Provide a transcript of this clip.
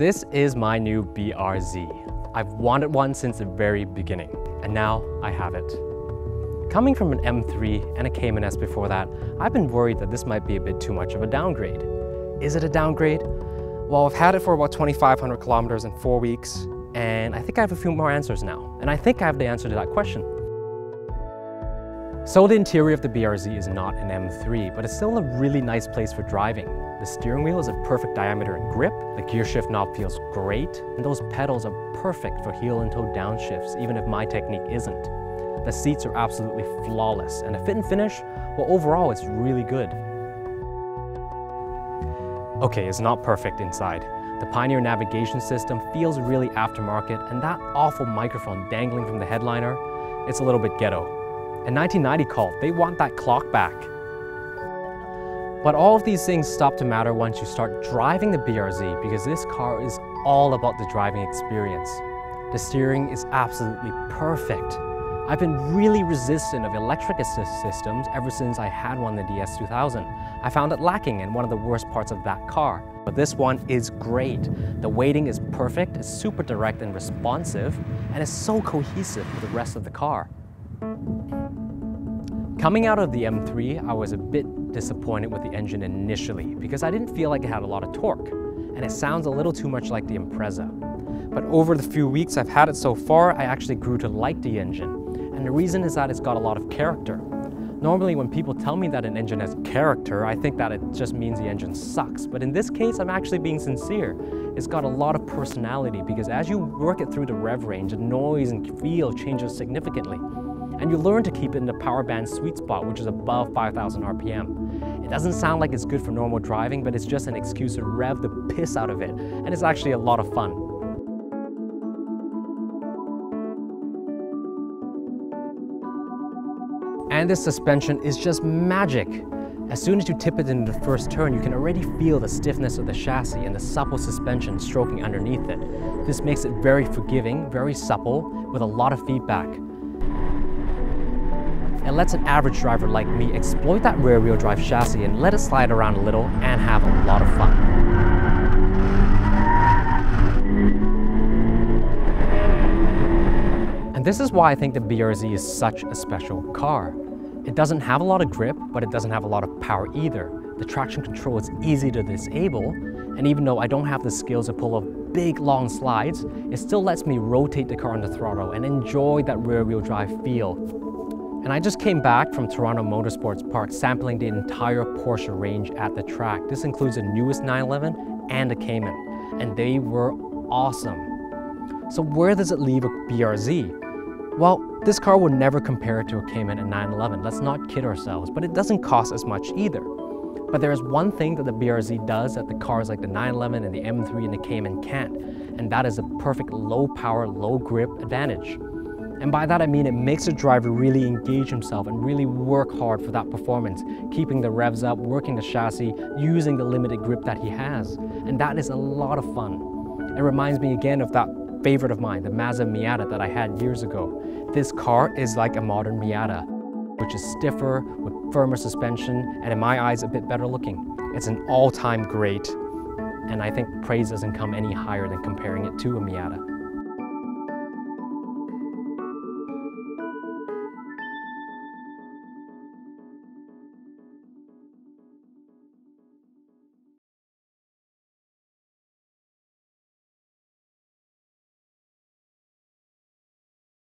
This is my new BRZ. I've wanted one since the very beginning, and now I have it. Coming from an M3 and a Cayman S before that, I've been worried that this might be a bit too much of a downgrade. Is it a downgrade? Well, I've had it for about 2,500 kilometers in 4 weeks, and I think I have a few more answers now. And I think I have the answer to that question. So the interior of the BRZ is not an M3, but it's still a really nice place for driving. The steering wheel is a perfect diameter and grip, the gear shift knob feels great, and those pedals are perfect for heel and toe downshifts, even if my technique isn't. The seats are absolutely flawless, and the fit and finish, well, overall it's really good. Okay, it's not perfect inside. The Pioneer navigation system feels really aftermarket, and that awful microphone dangling from the headliner, it's a little bit ghetto. A 1990 cult, they want that clock back. But all of these things stop to matter once you start driving the BRZ, because this car is all about the driving experience. The steering is absolutely perfect. I've been really resistant of electric assist systems ever since I had one in the DS2000. I found it lacking in one of the worst parts of that car. But this one is great. The weighting is perfect, it's super direct and responsive, and it's so cohesive with the rest of the car. Coming out of the M3, I was a bit disappointed with the engine initially because I didn't feel like it had a lot of torque, and it sounds a little too much like the Impreza. But over the few weeks I've had it so far, I actually grew to like the engine, and the reason is that it's got a lot of character. Normally when people tell me that an engine has character, I think that it just means the engine sucks, but in this case I'm actually being sincere. It's got a lot of personality because as you work it through the rev range, the noise and feel changes significantly. And you learn to keep it in the power band sweet spot, which is above 5,000 RPM. It doesn't sound like it's good for normal driving, but it's just an excuse to rev the piss out of it, and it's actually a lot of fun. And this suspension is just magic. As soon as you tip it into the first turn, you can already feel the stiffness of the chassis and the supple suspension stroking underneath it. This makes it very forgiving, very supple, with a lot of feedback. It lets an average driver like me exploit that rear-wheel drive chassis and let it slide around a little and have a lot of fun. And this is why I think the BRZ is such a special car. It doesn't have a lot of grip, but it doesn't have a lot of power either. The traction control is easy to disable, and even though I don't have the skills to pull off big long slides, it still lets me rotate the car on the throttle and enjoy that rear-wheel drive feel. And I just came back from Toronto Motorsports Park sampling the entire Porsche range at the track. This includes the newest 911 and the Cayman, and they were awesome. So where does it leave a BRZ? Well, this car will never compare to a Cayman and 911, let's not kid ourselves, but it doesn't cost as much either. But there is one thing that the BRZ does that the cars like the 911 and the M3 and the Cayman can't, and that is a perfect low power, low grip advantage. And by that I mean it makes the driver really engage himself and really work hard for that performance, keeping the revs up, working the chassis, using the limited grip that he has. And that is a lot of fun. It reminds me again of that favorite of mine, the Mazda Miata that I had years ago. This car is like a modern Miata, which is stiffer, with firmer suspension, and in my eyes a bit better looking. It's an all-time great, and I think praise doesn't come any higher than comparing it to a Miata.